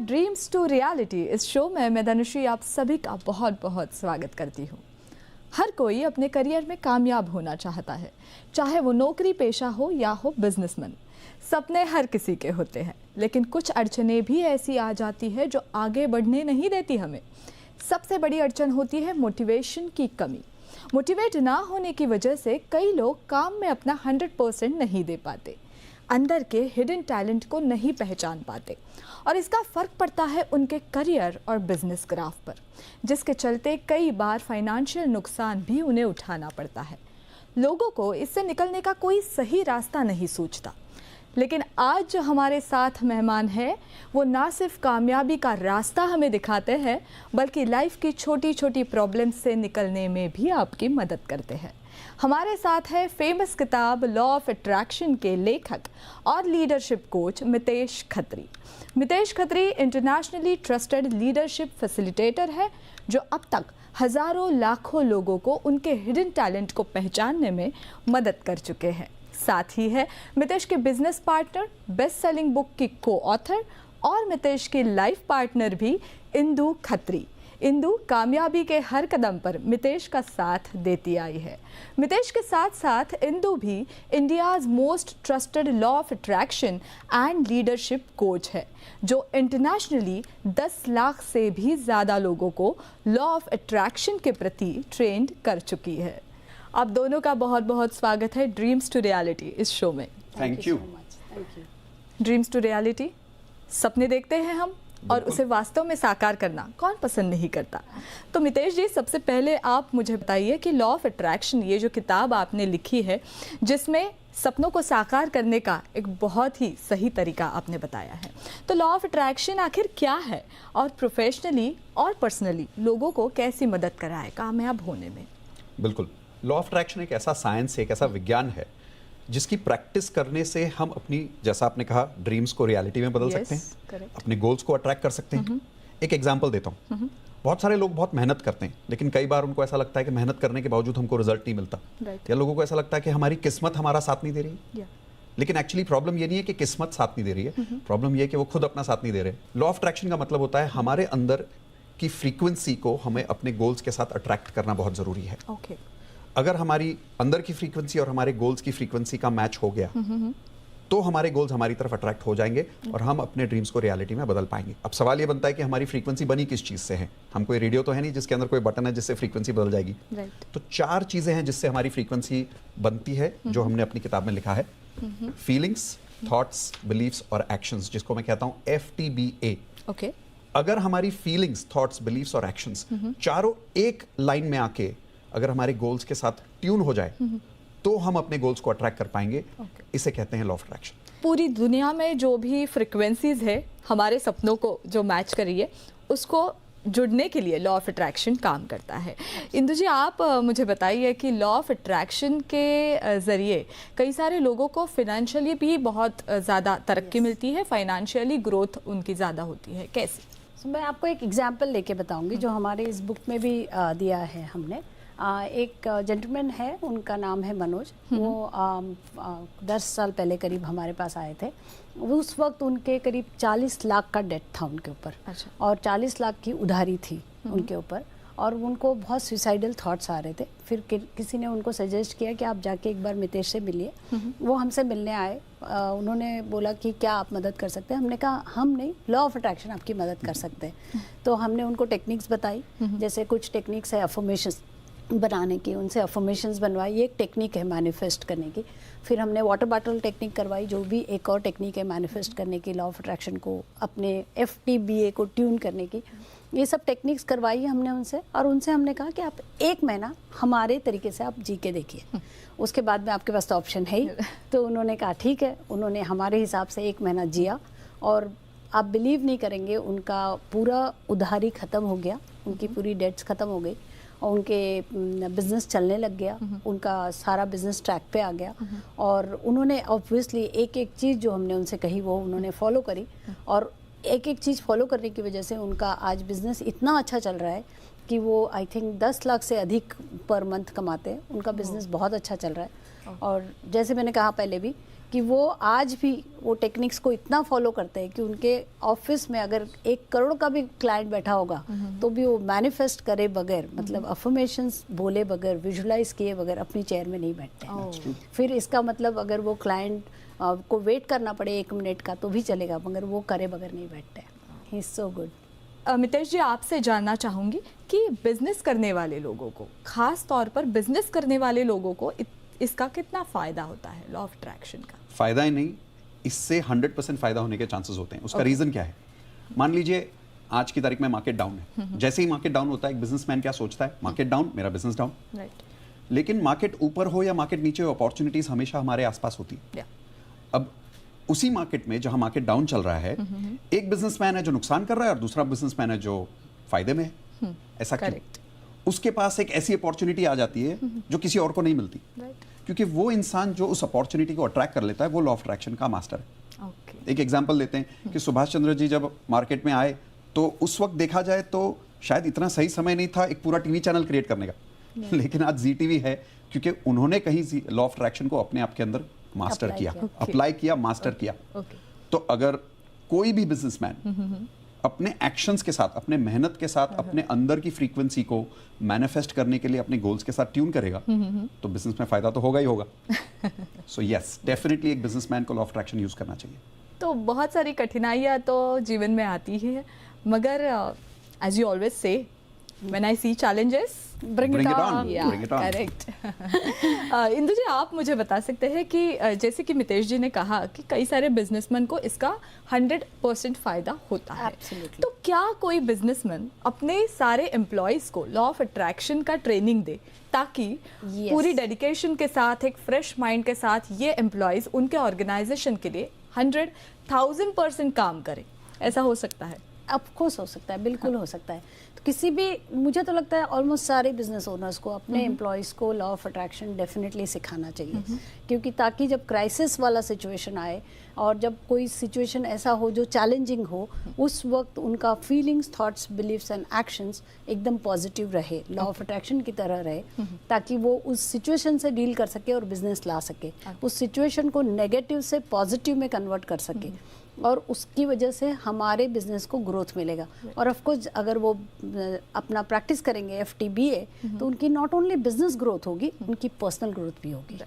Dreams to reality इस शो में मैं धनुश्री आप सभी का बहुत बहुत स्वागत करती हूँ। हर कोई अपने करियर में कामयाब होना चाहता है, चाहे वो नौकरी पेशा हो या हो बिजनेसमैन। सपने हर किसी के होते हैं, लेकिन कुछ अड़चनें भी ऐसी आ जाती है जो आगे बढ़ने नहीं देती हमें। सबसे बड़ी अड़चन होती है मोटिवेशन की कमी। मोटिवेट ना होने की वजह से कई लोग काम में अपना 100% नहीं दे पाते, अंदर के हिडन टैलेंट को नहीं पहचान पाते और इसका फ़र्क पड़ता है उनके करियर और बिजनेस ग्राफ पर, जिसके चलते कई बार फाइनेंशियल नुकसान भी उन्हें उठाना पड़ता है। लोगों को इससे निकलने का कोई सही रास्ता नहीं सूझता, लेकिन आज जो हमारे साथ मेहमान हैं वो ना सिर्फ कामयाबी का रास्ता हमें दिखाते हैं, बल्कि लाइफ की छोटी छोटी प्रॉब्लम से निकलने में भी आपकी मदद करते हैं। हमारे साथ है फेमस किताब लॉ ऑफ अट्रैक्शन के लेखक और leadership coach Mitesh Khatri. Mitesh Khatri internationally trusted leadership facilitator है, जो अब तक हज़ारों लाखों लोगों को उनके हिडन टैलेंट को पहचानने में मदद कर चुके हैं। साथ ही है मितेश के business partner, best selling book की को ऑथर और मितेश की लाइफ पार्टनर भी इंदु खत्री। इंदु कामयाबी के हर कदम पर मितेश का साथ देती आई है। मितेश के साथ साथ इंदु भी India's most trusted law of attraction and leadership coach है, जो इंटरनेशनली 10 लाख से भी ज़्यादा लोगों को लॉ ऑफ अट्रैक्शन के प्रति ट्रेंड कर चुकी है। आप दोनों का बहुत बहुत स्वागत है ड्रीम्स टू रियलिटी इस शो में। Thank you. Dreams to reality, सपने देखते हैं हम और उसे वास्तव में साकार करना कौन पसंद नहीं करता। तो मितेश जी, सबसे पहले आप मुझे बताइए कि लॉ ऑफ अट्रैक्शन, ये जो किताब आपने लिखी है जिसमें सपनों को साकार करने का एक बहुत ही सही तरीका आपने बताया है, तो लॉ ऑफ अट्रैक्शन आखिर क्या है और प्रोफेशनली और पर्सनली लोगों को कैसी मदद कराए कामयाब होने में? बिल्कुल, लॉ ऑफ अट्रैक्शन एक ऐसा साइंस है, एक ऐसा विज्ञान है जिसकी प्रैक्टिस करने से हम अपनी, जैसा आपने कहा, ड्रीम्स को रियलिटी में बदल सकते हैं, correct. अपने गोल्स को अट्रैक्ट कर सकते हैं। एक एग्जांपल देता हूँ। बहुत सारे लोग बहुत मेहनत करते हैं, लेकिन कई बार उनको ऐसा लगता है कि मेहनत करने के बावजूद हमको रिजल्ट नहीं मिलता, या लोगों को ऐसा लगता है कि हमारी किस्मत हमारा साथ नहीं दे रही है। लेकिन एक्चुअली प्रॉब्लम ये नहीं है कि किस्मत साथ नहीं दे रही है, प्रॉब्लम ये है कि वो खुद अपना साथ नहीं दे रहे। लॉ ऑफ अट्रैक्शन का मतलब होता है हमारे अंदर की फ्रीक्वेंसी को हमें अपने गोल्स के साथ अट्रैक्ट करना बहुत जरूरी है। अगर हमारी अंदर की फ्रीक्वेंसी और हमारे गोल्स की फ्रीक्वेंसी का मैच हो गया तो हमारे गोल्स हमारी तरफ अट्रैक्ट हो जाएंगे और हम अपने ड्रीम्स को रियलिटी में बदल पाएंगे। अब सवाल ये बनता है कि हमारी फ्रीक्वेंसी बनी किस चीज़ से है? हम कोई रेडियो तो है नहीं जिसके अंदर कोई बटन है जिससे फ्रीक्वेंसी बदल जाएगी। तो 4 चीज़ें हैं जिससे हमारी फ्रीक्वेंसी बनती है, जो हमने अपनी किताब में लिखा है। फीलिंग्स, थॉट्स, बिलीव्स और एक्शंस, जिसको मैं कहता हूँ FTBA। अगर हमारी फीलिंग्स, थॉट्स, बिलीव्स और एक्शंस चारों एक लाइन में आके अगर हमारे गोल्स के साथ ट्यून हो जाए तो हम अपने गोल्स को अट्रैक्ट कर पाएंगे। इसे कहते हैं लॉ ऑफ अट्रैक्शन। पूरी दुनिया में जो भी फ्रिक्वेंसीज है हमारे सपनों को जो मैच कर रही है, उसको जुड़ने के लिए लॉ ऑफ अट्रैक्शन काम करता है। इंदु जी, आप मुझे बताइए कि लॉ ऑफ अट्रैक्शन के ज़रिए कई सारे लोगों को फाइनेंशियली भी बहुत ज़्यादा तरक्की मिलती है, फाइनेंशियली ग्रोथ उनकी ज़्यादा होती है, कैसे? मैं आपको एक एग्जांपल लेके बताऊंगी जो हमारे इस बुक में भी दिया है हमने। एक जेंटलमैन है, उनका नाम है मनोज। वो 10 साल पहले करीब हमारे पास आए थे। उस वक्त उनके करीब 40 लाख का डेट था उनके ऊपर। अच्छा। और 40 लाख की उधारी थी उनके ऊपर, और उनको बहुत सुसाइडल थॉट्स आ रहे थे। फिर किसी ने उनको सजेस्ट किया कि आप जाके एक बार मितेश से मिलिए। वो हमसे मिलने आए। उन्होंने बोला कि क्या आप मदद कर सकते हैं? हमने कहा हम नहीं, लॉ ऑफ अट्रैक्शन आपकी मदद कर सकते हैं। तो हमने उनको टेक्निक्स बताई, जैसे कुछ टेक्निक्स है अफर्मेशंस बनाने की, उनसे अफर्मेशंस बनवाई। ये एक टेक्निक है मैनिफेस्ट करने की। फिर हमने वाटर बॉटल टेक्निक करवाई, जो भी एक और टेक्निक है मैनिफेस्ट करने की, लॉ ऑफ अट्रैक्शन को अपने FTBA को ट्यून करने की। ये सब टेक्निक्स करवाई हमने उनसे, और उनसे हमने कहा कि आप 1 महीना हमारे तरीके से आप जी के देखिए, उसके बाद में आपके पास तो ऑप्शन है ही। तो उन्होंने कहा ठीक है। उन्होंने हमारे हिसाब से 1 महीना जिया, और आप बिलीव नहीं करेंगे, उनका पूरा उधारी ख़त्म हो गया, उनकी पूरी डेट्स ख़त्म हो गई, और उनके बिज़नेस चलने लग गया, उनका सारा बिज़नेस ट्रैक पे आ गया। और उन्होंने ऑब्वियसली एक एक चीज़ जो हमने उनसे कही वो उन्होंने फॉलो करी, और एक एक चीज़ फॉलो करने की वजह से उनका आज बिज़नेस इतना अच्छा चल रहा है कि वो आई थिंक 10 लाख से अधिक पर मंथ कमाते हैं। उनका बिज़नेस बहुत अच्छा चल रहा है। और जैसे मैंने कहा पहले भी कि वो आज भी वो टेक्निक्स को इतना फॉलो करते हैं कि उनके ऑफिस में अगर 1 करोड़ का भी क्लाइंट बैठा होगा तो भी वो मैनिफेस्ट करे बगैर, मतलब अफर्मेशंस बोले बगैर, विजुलाइज किए बगैर अपनी चेयर में नहीं बैठते हैं। फिर इसका मतलब अगर वो क्लाइंट को वेट करना पड़े 1 मिनट का तो भी चलेगा, मगर वो करे बगैर नहीं बैठते। He is so good. Mitesh ji, आपसे जानना चाहूँगी कि बिजनेस करने वाले लोगों को, खास तौर पर बिजनेस करने वाले लोगों को इसका कितना फ़ायदा होता है लॉ ऑफ अट्रैक्शन का? फ़ायदा ही नहीं, इससे 100% फ़ायदा होने के चांसेस होते हैं। उसका रीज़न क्या है? मान लीजिए आज की तारीख में मार्केट डाउन है, जैसे ही मार्केट डाउन होता है एक बिजनेसमैन क्या सोचता है, मार्केट डाउन, मेरा बिजनेस डाउन। राइट। लेकिन मार्केट ऊपर हो या मार्केट नीचे हो, अपॉर्चुनिटीज़ हमेशा हमारे आसपास होती है। अब उसी मार्केट में जहां मार्केट डाउन चल रहा है, एक बिजनेसमैन है जो नुकसान कर रहा है और दूसरा बिजनेसमैन है जो फायदे में है। ऐसा क्यों? उसके पास एक ऐसी अपॉर्चुनिटी आ जाती है जो किसी और को नहीं मिलती, क्योंकि वो इंसान जो उस अपॉर्चुनिटी को अट्रैक्ट कर लेता है वो लॉ ऑफ अट्रैक्शन का मास्टर है। एक एग्जांपल लेते हैं कि सुभाष चंद्र जी जब मार्केट में आए तो उस वक्त देखा जाए तो शायद इतना सही समय नहीं था एक पूरा टीवी चैनल क्रिएट करने का, लेकिन आज जी टीवी है क्योंकि उन्होंने कहीं लॉ ऑफ अट्रैक्शन को अपने आप के अंदर मास्टर किया, अप्लाई किया, मास्टर किया। तो अगर कोई भी बिजनेसमैन अपने एक्शंस के साथ, अपने मेहनत के साथ, अपने अंदर की फ्रीक्वेंसी को मैनिफेस्ट करने के लिए अपने गोल्स के साथ ट्यून करेगा तो बिजनेस में फायदा तो होगा ही होगा। सो यस, डेफिनेटली एक बिजनेसमैन को लॉ ऑफ अट्रैक्शन यूज करना चाहिए। तो बहुत सारी कठिनाइयाँ तो जीवन में आती ही है, मगर as you always say, when I see challenges Bring it on. Bring it on. Correct. Indu ji, आप मुझे बता सकते हैं कि जैसे कि मितेश जी ने कहा कि कई सारे बिजनेसमैन को इसका 100% फायदा होता है। Absolutely. तो क्या कोई बिजनेसमैन अपने सारे एम्प्लॉयज़ को लॉ ऑफ अट्रैक्शन का ट्रेनिंग दे ताकि पूरी डेडिकेशन के साथ, एक फ्रेश माइंड के साथ ये एम्प्लॉयज़ उनके ऑर्गेनाइजेशन के लिए 100,000% काम करें? ऐसा हो सकता है? ऑफ कोर्स हो सकता है, बिल्कुल हो सकता है। तो किसी भी, मुझे तो लगता है ऑलमोस्ट सारे बिजनेस ओनर्स को अपने एम्प्लॉयज़ को लॉ ऑफ अट्रैक्शन डेफिनेटली सिखाना चाहिए, क्योंकि ताकि जब क्राइसिस वाला सिचुएशन आए और जब कोई सिचुएशन ऐसा हो जो चैलेंजिंग हो, उस वक्त उनका feelings, thoughts, beliefs and actions एकदम पॉजिटिव रहे, लॉ ऑफ अट्रैक्शन की तरह रहे, ताकि वो उस सिचुएशन से डील कर सके और बिजनेस ला सके, उस सिचुएशन को नेगेटिव से पॉजिटिव में कन्वर्ट कर सके, और उसकी वजह से हमारे बिजनेस को ग्रोथ मिलेगा। और ऑफ कोर्स अगर वो अपना प्रैक्टिस करेंगे FTBA, तो उनकी नॉट ओनली बिजनेस ग्रोथ होगी, उनकी पर्सनल ग्रोथ भी होगी।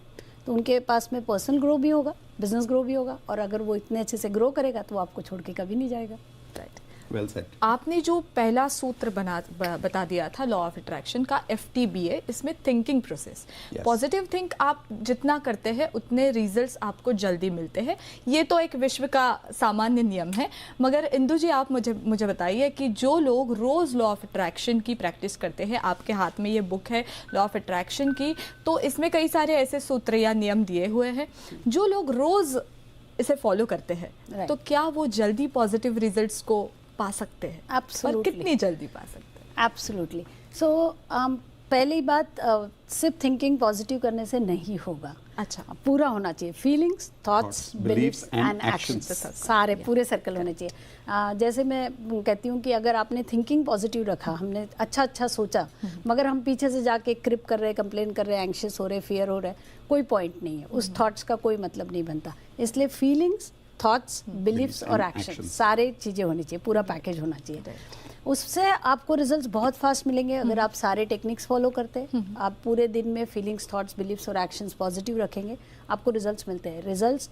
तो उनके पास में पर्सनल ग्रो भी होगा, बिजनेस ग्रो भी होगा, और अगर वो इतने अच्छे से ग्रो करेगा तो वो आपको छोड़ के कभी नहीं जाएगा। राइट। Well said. आपने जो पहला सूत्र बता दिया था लॉ ऑफ अट्रैक्शन का, FTBA, इसमें थिंकिंग प्रोसेस, पॉजिटिव थिंक आप जितना करते हैं उतने रिजल्ट्स आपको जल्दी मिलते हैं। ये तो एक विश्व का सामान्य नियम है, मगर इंदु जी आप मुझे बताइए कि जो लोग रोज़ लॉ ऑफ अट्रैक्शन की प्रैक्टिस करते हैं, आपके हाथ में ये बुक है लॉ ऑफ अट्रैक्शन की, तो इसमें कई सारे ऐसे सूत्र या नियम दिए हुए हैं, जो लोग रोज़ इसे फॉलो करते हैं तो क्या वो जल्दी पॉजिटिव रिजल्ट्स को पा सकते हैं? और कितनी जल्दी पा सकते हैं? एब्सोल्युटली। सो पहली बात, सिर्फ थिंकिंग पॉजिटिव करने से नहीं होगा। अच्छा, पूरा होना चाहिए, feelings, thoughts, beliefs and actions, सारे पूरे सर्कल होने चाहिए। जैसे मैं कहती हूँ कि अगर आपने थिंकिंग पॉजिटिव रखा, हमने अच्छा सोचा, मगर हम पीछे से जाके क्रिप कर रहे, कंप्लेन कर रहे, एंग्शियस हो रहे, फियर हो रहे, कोई पॉइंट नहीं है, उस थॉट्स का कोई मतलब नहीं बनता। इसलिए फीलिंग्स, थॉट्स, बिलीव्स और एक्शन, सारे चीज़ें होनी चाहिए, पूरा पैकेज होना चाहिए। उससे आपको रिजल्ट्स बहुत फास्ट मिलेंगे अगर आप सारे टेक्निक्स फॉलो करते हैं। आप पूरे दिन में फीलिंग्स, थॉट्स, बिलीव्स और एक्शंस पॉजिटिव रखेंगे, आपको रिजल्ट्स मिलते हैं। Results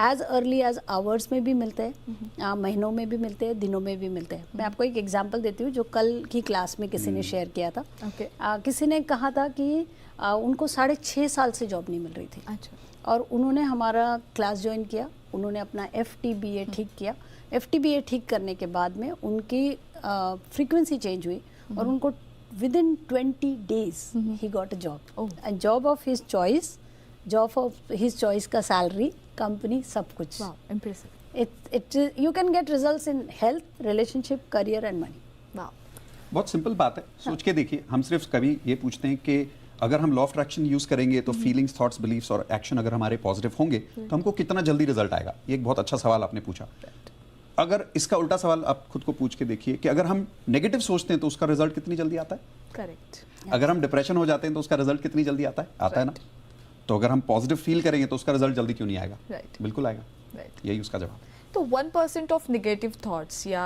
as early as hours में भी मिलते हैं, महीनों में भी मिलते हैं, दिनों में भी मिलते हैं। मैं आपको एक एग्जांपल देती हूँ जो कल की क्लास में किसी ने शेयर किया था। किसी ने कहा था कि उनको 6.5 साल से जॉब नहीं मिल रही थी। अच्छा। और उन्होंने हमारा क्लास ज्वाइन किया, उन्होंने अपना FTBA ठीक किया। FTBA ठीक करने के बाद में उनकी फ्रीक्वेंसी चेंज हुई और उनको within 20 days he got a job, a job of his choice, job of his choice का सैलरी, कंपनी, सब कुछ। Wow, impressive. You can get results in health, relationship, career and money. Wow. बहुत simple बात है, सोच के देखिए। हम सिर्फ कभी ये पूछते हैं कि अगर हम लॉ ऑफ अट्रैक्शन यूज करेंगे तो फीलिंग्स, थॉट्स, बिलीव्स और एक्शन अगर हमारे पॉजिटिव होंगे तो हमको कितना जल्दी रिजल्ट आएगा। ये एक बहुत अच्छा सवाल आपने पूछा। अगर इसका उल्टा सवाल आप खुद को पूछ के देखिए कि अगर हम नेगेटिव सोचते हैं तो उसका रिजल्ट कितनी जल्दी आता है। करेक्ट। अगर हम डिप्रेशन हो जाते हैं तो उसका रिजल्ट कितनी जल्दी आता है ना। तो अगर हम पॉजिटिव फील करेंगे तो उसका रिजल्ट जल्दी क्यों नहीं आएगा? Right. बिल्कुल आएगा। Right. यही उसका जवाब। तो 1% ऑफ नेगेटिव थॉट्स या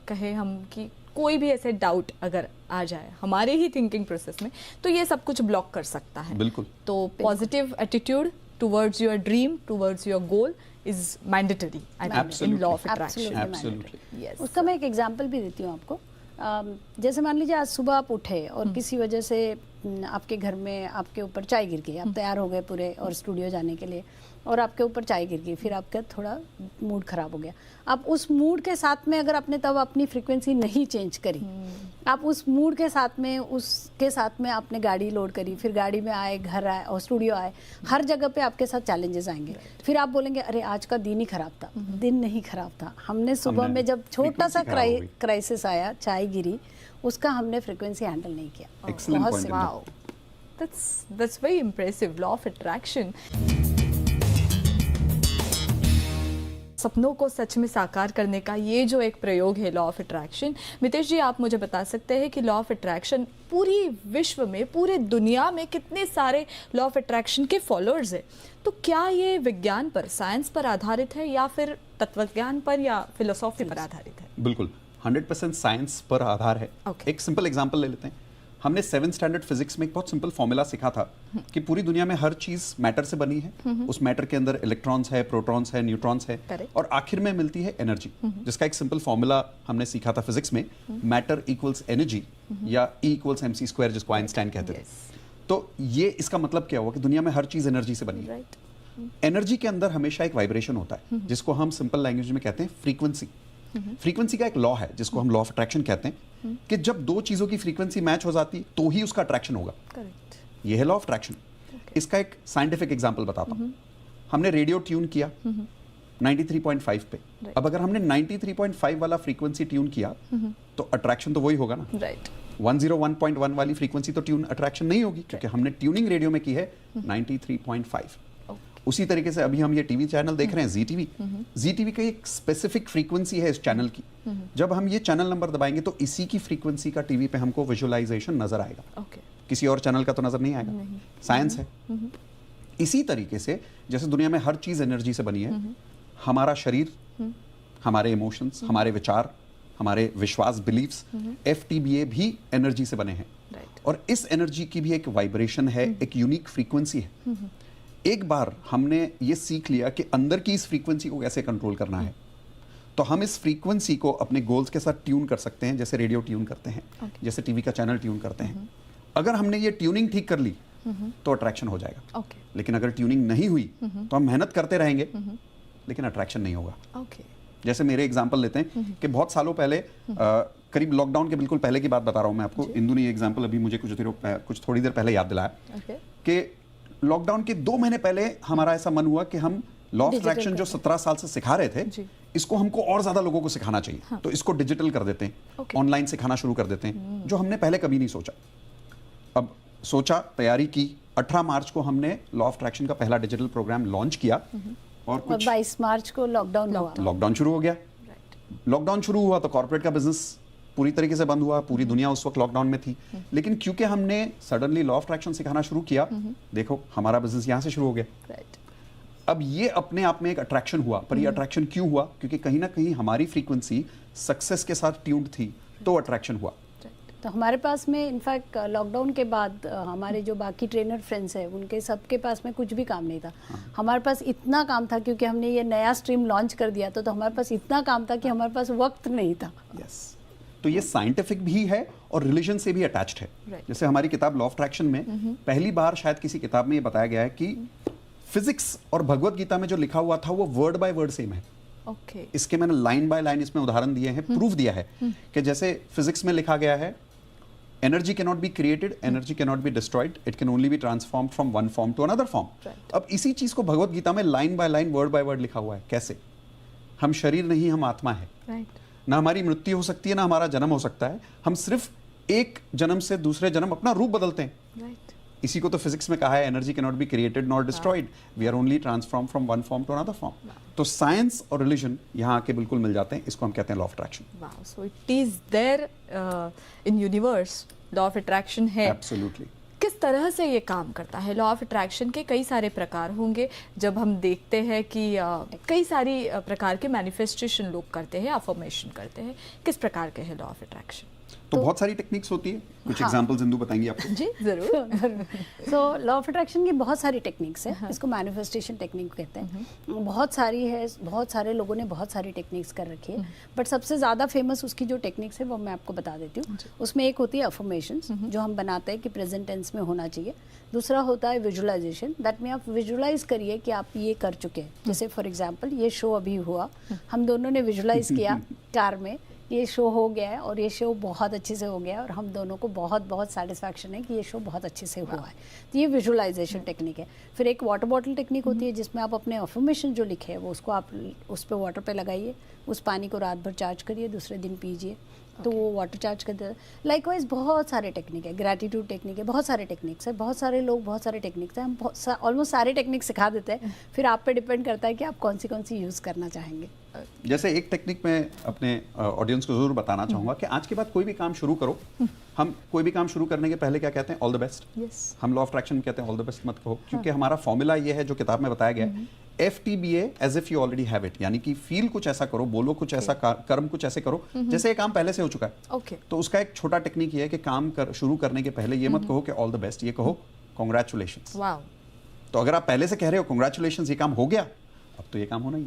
कहे हम कि कोई भी ऐसे डाउट अगर आ जाए हमारे ही थिंकिंग प्रोसेस में, तो ये सब कुछ ब्लॉक कर सकता है। बिल्कुल। तो positive attitude towards your dream, towards your goal is mandatory in law of attraction. Absolutely. Yes. उसका मैं एक एग्जांपल भी देती हूँ आपको। जैसे मान लीजिए आज सुबह आप उठे और किसी वजह से आपके घर में आपके ऊपर चाय गिर गई, आप तैयार हो गए पूरे और स्टूडियो जाने के लिए, और आपके ऊपर चाय गिर गई, फिर आपका थोड़ा मूड खराब हो गया। आप उस मूड के साथ में अगर आपने तब अपनी फ्रीक्वेंसी नहीं चेंज करी, आप उस मूड के साथ में आपने गाड़ी लोड करी, फिर गाड़ी में आए, घर आए और स्टूडियो आए, हर जगह पे आपके साथ चैलेंजेस आएंगे। फिर आप बोलेंगे अरे आज का दिन ही खराब था। दिन नहीं खराब था, हमने सुबह में जब छोटा सा क्राइसिस आया, चाय गिरी, उसका हमने फ्रीक्वेंसी हैंडल नहीं किया। Excellent बहुत point. simple। Wow, that's very impressive. Law of attraction. सपनों को सच में साकार करने का ये जो एक प्रयोग है लॉ ऑफ अट्रैक्शन, मितेश जी आप मुझे बता सकते हैं कि लॉ ऑफ अट्रैक्शन पूरी विश्व में, पूरे दुनिया में कितने सारे लॉ ऑफ अट्रैक्शन के फॉलोअर्स हैं? तो क्या ये विज्ञान पर, साइंस पर आधारित है या फिर तत्वज्ञान पर या फिलोसॉफी पर आधारित है? बिल्कुल 100% साइंस पर आधार है। Okay. एक सिंपल एग्जांपल ले लेते हैं। हमने 7th स्टैंडर्ड फिजिक्स में एक बहुत सिंपल फॉर्मूला सीखा था कि पूरी दुनिया में हर चीज मैटर से बनी है। उस मैटर के अंदर इलेक्ट्रॉन्स है, प्रोटॉन्स है, न्यूट्रॉन्स है, Correct. और आखिर में मिलती है एनर्जी, जिसका एक सिंपल फॉर्मूला हमने सीखा था फिजिक्स में, मैटर इक्वल्स एनर्जी या E इक्वल्स mc स्क्वायर, जिसको आइंस्टाइन कहते थे। Yes. तो ये इसका मतलब क्या हुआ कि दुनिया में हर चीज एनर्जी से बनी है। राइट। एनर्जी के अंदर हमेशा एक वाइब्रेशन होता है, जिसको हम सिंपल लैंग्वेज में कहते हैं फ्रीक्वेंसी। फ्रीक्वेंसी का एक लॉ है जिसको हम लॉ ऑफ अट्रैक्शन कहते हैं कि जब दो चीजों की फ्रीक्वेंसी मैच हो जाती है तो ही उसका अट्रैक्शन होगा। करेक्ट। ये है लॉ ऑफ अट्रैक्शन। इसका एक साइंटिफिक एग्जांपल बताता हूं। हमने रेडियो ट्यून किया 93.5 पे। अब अगर हमने 93.5 वाला फ्रीक्वेंसी ट्यून किया तो अट्रैक्शन तो वही होगा ना। राइट। 101.1 वाली फ्रीक्वेंसी तो ट्यून अट्रैक्शन नहीं होगी, क्योंकि हमने ट्यूनिंग रेडियो में की है 93.5। उसी तरीके से अभी हम ये टीवी चैनल देख रहे हैं, जी टीवी। जी टीवी का एक स्पेसिफिक फ्रीक्वेंसी है इस चैनल की। जब हम ये चैनल नंबर दबाएंगे तो इसी की फ्रीक्वेंसी का टीवी पे हमको विजुअलाइजेशन नजर आएगा। ओके। किसी और चैनल का तो नजर नहीं आएगा। साइंस है। इसी तरीके से जैसे दुनिया में हर चीज एनर्जी से बनी है, हमारा शरीर, हमारे इमोशंस, हमारे विचार, हमारे विश्वास, बिलीव्स, FTBA भी एनर्जी से बने हैं। राइट। और इस एनर्जी की भी एक वाइब्रेशन है, एक यूनिक फ्रीक्वेंसी है। एक बार हमने ये सीख लिया कि अंदर की इस फ्रीक्वेंसी को कैसे कंट्रोल करना है, तो हम इस फ्रीक्वेंसी को अपने गोल्स के साथ ट्यून कर सकते हैं, जैसे रेडियो ट्यून करते हैं, जैसे टीवी का चैनल ट्यून करते हैं। अगर हमने ये ट्यूनिंग ठीक कर ली तो अट्रैक्शन हो जाएगा। ओके। लेकिन अगर ट्यूनिंग नहीं हुई तो हम मेहनत करते रहेंगे लेकिन अट्रैक्शन नहीं होगा। ओके। जैसे मेरे एग्जांपल लेते हैं कि बहुत सालों पहले, करीब लॉकडाउन के बिल्कुल पहले की बात बता रहा हूं मैं आपको। इंदु ने ये एग्जांपल अभी मुझे कुछ थोड़ी देर पहले याद दिलाया ओके। कि लॉकडाउन के 2 महीने पहले हमारा ऐसा मन हुआ कि हम लॉ ऑफ अट्रैक्शन जो 17 साल से सिखा रहे थे, इसको हमको और ज्यादा लोगों को सिखाना चाहिए। तो इसको डिजिटल कर देते हैं, ऑनलाइन सिखाना शुरू कर देते हैं, जो हमने पहले कभी नहीं सोचा। अब सोचा, तैयारी की, 18 मार्च को हमने लॉ ऑफ अट्रैक्शन का पहला डिजिटल प्रोग्राम लॉन्च किया और कुछ 22 मार्च को लॉकडाउन शुरू हो गया। लॉकडाउन शुरू हुआ तो कॉर्पोरेट का बिजनेस पूरी तरीके से बंद हुआ, पूरी दुनिया उस वक्त लॉकडाउन में थी। लेकिन क्योंकि हमने सडनली लॉ ऑफ अट्रैक्शन सिखाना शुरू किया, देखो हमारा बिजनेस यहाँ से शुरू हो गया। राइट। अब ये अपने आप में एक अट्रैक्शन हुआ, पर ये अट्रैक्शन क्यों हुआ? क्योंकि कहीं ना कहीं हमारी फ्रीक्वेंसी सक्सेस के साथ ट्यून्ड थी, तो अट्रैक्शन हुआ। तो हमारे पास में इनफैक्ट लॉकडाउन के बाद हमारे जो बाकी ट्रेनर फ्रेंड्स हैं उनके सबके पास में कुछ भी काम नहीं था। हमारे पास इतना काम था क्योंकि हमने ये नया स्ट्रीम लॉन्च कर दिया, तो हमारे पास इतना काम था कि हमारे पास वक्त नहीं था। यस। तो ये साइंटिफिक भी है और रिलीजन से भी अटैच्ड है। जैसे हमारी किताब लॉ ऑफ अट्रैक्शन में पहली बार शायद किसी किताब में ये बताया गया है कि फिजिक्स और भगवत गीता में जो लिखा हुआ था वो वर्ड बाय वर्ड सेम है। ओके। इसके मैंने लाइन बाय लाइन इसमें उदाहरण दिए हैं, प्रूफ दिया है कि जैसे फिजिक्स में लिखा गया है, energy cannot be created, energy cannot be destroyed, it can only be transformed from one form to another form. अब इसी चीज को भगवत गीता में line by line, word by word लिखा हुआ है। कैसे? हम शरीर नहीं, हम आत्मा है। राइट। ना हमारी मृत्यु हो सकती है, ना हमारा जन्म हो सकता है। हम सिर्फ एक जन्म से दूसरे जन्म अपना रूप बदलते हैं। राइट। इसी को तो फिजिक्स में कहा है, energy cannot be created not destroyed, we are only transform from one form to another form. तो साइंस और रिलीजन यहाँ आके बिल्कुल मिल जाते हैं। इसको हम कहते हैं law of attraction. Wow, so it is there in universe, law of attraction है। एब्सोल्युटली। किस तरह से ये काम करता है? लॉ ऑफ अट्रैक्शन के कई सारे प्रकार होंगे। जब हम देखते हैं कि कई सारी प्रकार के मैनिफेस्टेशन लोग करते हैं, अफर्मेशन करते हैं, किस प्रकार के है लॉ ऑफ अट्रैक्शन? तो बहुत सारी टेक्निक्स होती है, कुछ एग्जांपल्स इंदु बताएंगी आपको। जी जरूर। सो लॉ ऑफ अट्रैक्शन की बहुत सारी टेक्निक्स है, इसको मैनिफेस्टेशन टेक्निक कहते हैं। बहुत सारी है, बहुत सारे लोगों ने बहुत सारी टेक्निक्स कर रखी है, बट सबसे ज़्यादा फेमस उसकी जो टेक्निक्स है वो मैं आपको बता देती हूँ। उसमें एक होती है अफर्मेशंस, जो हम बनाते हैं कि प्रेजेंट टेंस में होना चाहिए। दूसरा होता है विजुअलाइजेशन, दैट में आप विजुअलाइज करिए कि आप ये कर चुके हैं। जैसे फॉर एग्जाम्पल ये शो अभी हुआ, हम दोनों ने विजुअलाइज किया कार में, ये शो हो गया है और ये शो बहुत अच्छे से हो गया है और हम दोनों को बहुत बहुत सेटिस्फैक्शन है कि ये शो बहुत अच्छे से हुआ है। तो ये विजुअलाइजेशन टेक्निक है। फिर एक वाटर बॉटल टेक्निक होती है, जिसमें आप अपने अफर्मेशन जो लिखे हैं वो उसको आप उस पर वाटर पे लगाइए, उस पानी को रात भर चार्ज करिए, दूसरे दिन पीजिए, तो वो वाटर चार्ज कर देता है। लाइकवाइज बहुत सारे टेक्निक है, ग्रैटिट्यूड टेक्निक है, बहुत सारे टेक्निक्स है, बहुत सारे लोग बहुत सारे टेक्निक्स हैं, हम ऑलमोस्ट सारे टेक्निक सिखा देते हैं। फिर आप पे डिपेंड करता है कि आप कौन सी यूज़ करना चाहेंगे। जैसे एक टेक्निक मैं अपने ऑडियंस को जरूर बताना चाहूंगा कि आज के बाद कोई भी काम शुरू करो, हम कोई भी काम शुरू करने के पहले क्या कहते हैं? All the best. हम लॉ ऑफ अट्रैक्शन में कहते हैं ऑल द बेस्ट मत कहो, क्योंकि हमारा फॉर्मूला ये है जो किताब में बताया गया है, FTBA as if you already have it, यानी कि फील कुछ ऐसा करो, बोलो कुछ ऐसा, कर्म कुछ ऐसे करो जैसे ये काम पहले से हो चुका है। तो उसका एक छोटा टेक्निक ये है कि काम शुरू करने के पहले ये मत कहो कि ऑल द बेस्ट, ये कहो कॉन्ग्रेचुलेशंस। तो अगर आप पहले से कह रहे हो कॉन्ग्रेचुलेशंस, ये काम हो गया, अब तो ये काम होना ही।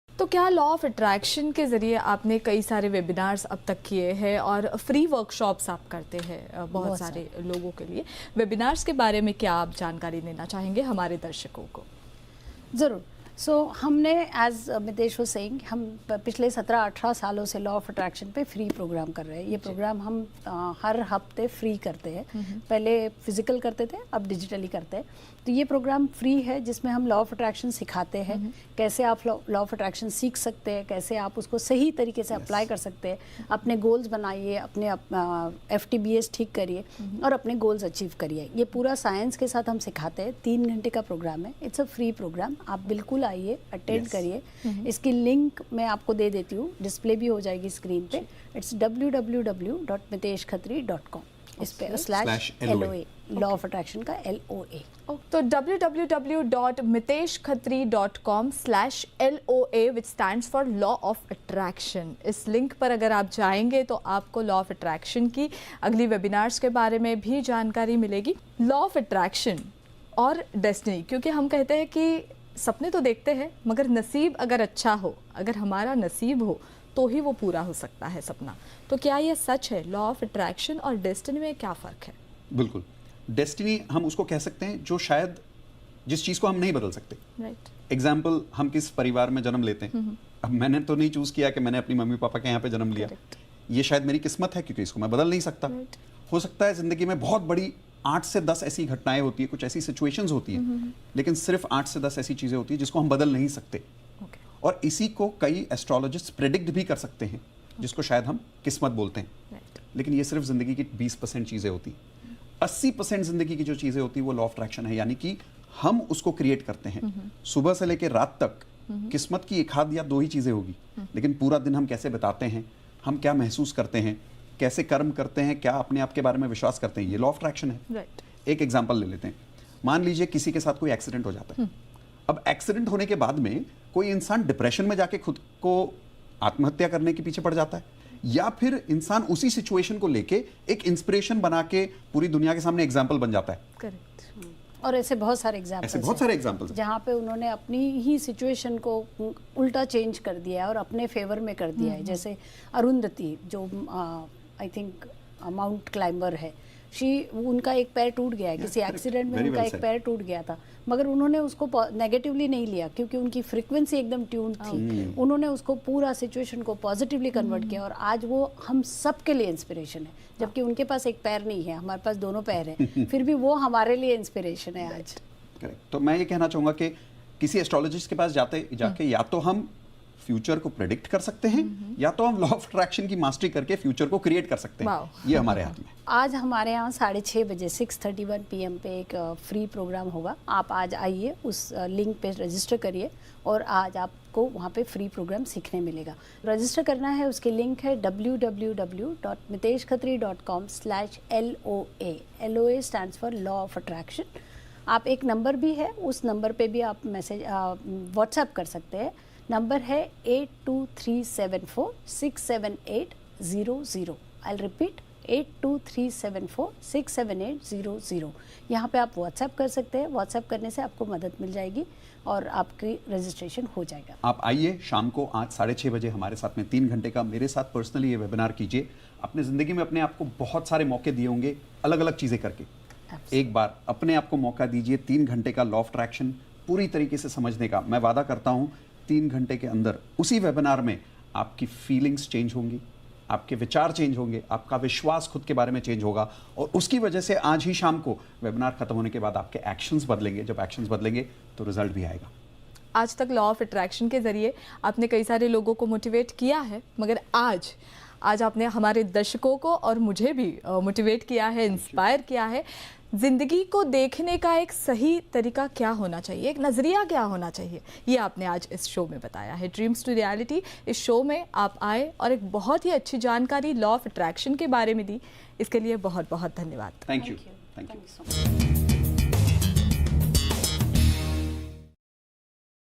तो क्या लॉ ऑफ अट्रैक्शन के ज़रिए आपने कई सारे वेबिनार्स अब तक किए हैं और फ्री वर्कशॉप्स आप करते हैं बहुत सारे लोगों के लिए, वेबिनार्स के बारे में क्या आप जानकारी देना चाहेंगे हमारे दर्शकों को? ज़रूर। सो हमने एज मितेश वाज सेइंग, हम पिछले 17-18 सालों से लॉ ऑफ अट्रैक्शन पे फ्री प्रोग्राम कर रहे हैं। ये प्रोग्राम हम हर हफ्ते फ्री करते हैं। पहले फिजिकल करते थे, अब डिजिटली करते हैं। तो ये प्रोग्राम फ्री है, जिसमें हम लॉ ऑफ अट्रैक्शन सिखाते हैं, कैसे आप लॉ ऑफ अट्रैक्शन सीख सकते हैं, कैसे आप उसको सही तरीके से अप्लाई कर सकते हैं, अपने गोल्स बनाइए, अपने FTBS ठीक करिए और अपने गोल्स अचीव करिए। ये पूरा साइंस के साथ हम सिखाते हैं। 3 घंटे का प्रोग्राम है, इट्स अ फ्री प्रोग्राम। आप बिल्कुल आइए, अटेंड करिए। इसकी लिंक मैं आपको दे देती हूँ, डिस्प्ले भी हो जाएगी स्क्रीन पे। इट्स www.miteshkhatri.com, इस पे /LOA, लॉ ऑफ अट्रैक्शन का LOA। तो www.miteshkhatri.com/LOA which stands for law of attraction. इस लिंक पर अगर आप जाएंगे तो आपको लॉ ऑफ अट्रैक्शन की अगली वेबिनार्स के बारे में भी जानकारी मिलेगी। लॉ ऑफ अट्रैक्शन और डेस्टिनी, क्योंकि हम कहते हैं कि सपने तो देखते हैं, मगर नसीब अगर अच्छा हो, अगर हमारा नसीब हो तो ही वो पूरा हो सकता है सपना। तो क्या ये सच है? लॉ ऑफ अट्रैक्शन और डेस्टिनी में क्या फ़र्क है? बिल्कुल। डेस्टिनी हम उसको कह सकते हैं जो शायद जिस चीज़ को हम नहीं बदल सकते। एग्जाम्पल, हम किस परिवार में जन्म लेते हैं। अब मैंने तो नहीं चूज़ किया कि मैंने अपनी मम्मी पापा के यहाँ पे जन्म लिया, ये शायद मेरी किस्मत है, क्योंकि इसको मैं बदल नहीं सकता। हो सकता है ज़िंदगी में बहुत बड़ी 8 से 10 ऐसी घटनाएं होती है, कुछ ऐसी सिचुएशंस होती हैं, लेकिन सिर्फ 8 से 10 ऐसी चीज़ें होती हैं जिसको हम बदल नहीं सकते। और इसी को कई एस्ट्रोलॉजिस्ट प्रेडिक्ट भी कर सकते हैं, जिसको शायद हम किस्मत बोलते हैं। लेकिन ये सिर्फ ज़िंदगी की 20% चीज़ें होती हैं। 80% ज़िंदगी की जो चीज़ें होती है वो लॉ ऑफ अट्रैक्शन है, यानी कि हम उसको क्रिएट करते हैं। सुबह से लेकर रात तक किस्मत की 1 आध या 2 ही चीज़ें होगी, लेकिन पूरा दिन हम कैसे बिताते हैं, हम क्या महसूस करते हैं, कैसे कर्म करते हैं, क्या अपने आप के बारे में विश्वास करते हैं, ये लॉ ऑफ अट्रैक्शन है। एक एग्जाम्पल ले लेते हैं। मान लीजिए किसी के साथ कोई एक्सीडेंट हो जाता है। अब एक्सीडेंट होने के बाद में कोई इंसान डिप्रेशन में जाके खुद को आत्महत्या करने के पीछे पड़ जाता है, या फिर इंसान उसी सिचुएशन को लेके एक इंस्पिरेशन बना के पूरी दुनिया के सामने एग्जाम्पल बन जाता है। करेक्ट। और ऐसे बहुत सारे एग्जाम्पल्स जहाँ पे उन्होंने अपनी ही सिचुएशन को उल्टा चेंज कर दिया है और अपने फेवर में कर दिया है। जैसे अरुंधति, जो आई थिंक माउंट क्लाइंबर है, उनका एक पैर टूट गया है, किसी एक्सीडेंट में उनका एक पैर टूट गया था, मगर उन्होंने उसको नेगेटिवली नहीं लिया, क्योंकि उनकी फ्रीक्वेंसी एकदम ट्यून थी। उन्होंने उसको पूरा सिचुएशन को पॉजिटिवली कन्वर्ट किया और आज वो हम सब के लिए इंस्पिरेशन है। जबकि उनके पास एक पैर नहीं है, हमारे पास दोनों पैर हैं, फिर भी वो हमारे लिए इंस्पिरेशन है आज। तो मैं ये कहना चाहूँगा कि किसी एस्ट्रोलॉजिस्ट के पास जाके या तो हम फ्यूचर को प्रेडिक्ट कर सकते हैं, या तो हम लॉ ऑफ अट्रैक्शन की मास्टरी करके फ्यूचर को क्रिएट कर सकते हैं। ये हमारे हाथ में। आज हमारे यहाँ 6:30 बजे 6:31 PM पे एक फ्री प्रोग्राम होगा। आप आज आइए, उस लिंक पे रजिस्टर करिए और आज आपको वहाँ पे फ्री प्रोग्राम सीखने मिलेगा। रजिस्टर करना है, उसके लिंक है www.miteshkhatri.com/LOA। LOA stands for law of attraction. आप एक नंबर भी है, उस नंबर पे भी आप मैसेज व्हाट्सएप कर सकते हैं। नंबर है 8237467800। I repeat 8237467800। यहाँ पे आप व्हाट्सएप कर सकते हैं। व्हाट्सएप करने से आपको मदद मिल जाएगी और आपकी रजिस्ट्रेशन हो जाएगा। आप आइए शाम को आज 6:30 बजे हमारे साथ में 3 घंटे का मेरे साथ पर्सनली ये वेबिनार कीजिए। अपने ज़िंदगी में अपने आप को बहुत सारे मौके दिए होंगे अलग अलग चीज़ें करके। एक बार अपने आप को मौका दीजिए 3 घंटे का लॉ ऑफ अट्रैक्शन पूरी तरीके से समझने का। मैं वादा करता हूँ 3 घंटे के अंदर उसी वेबिनार में आपकी फीलिंग्स चेंज होंगी, आपके विचार चेंज होंगे, आपका विश्वास खुद के बारे में चेंज होगा और उसकी वजह से आज ही शाम को वेबिनार खत्म होने के बाद आपके एक्शंस बदलेंगे। जब एक्शंस बदलेंगे तो रिजल्ट भी आएगा। आज तक लॉ ऑफ अट्रैक्शन के ज़रिए आपने कई सारे लोगों को मोटिवेट किया है, मगर आज आपने हमारे दर्शकों को और मुझे भी मोटिवेट किया है, इंस्पायर किया है। ज़िंदगी को देखने का एक सही तरीका क्या होना चाहिए, एक नज़रिया क्या होना चाहिए, ये आपने आज इस शो में बताया है। ड्रीम्स टू रियलिटी इस शो में आप आए और एक बहुत ही अच्छी जानकारी लॉ ऑफ अट्रैक्शन के बारे में दी। इसके लिए बहुत बहुत धन्यवाद। Thank you. So much.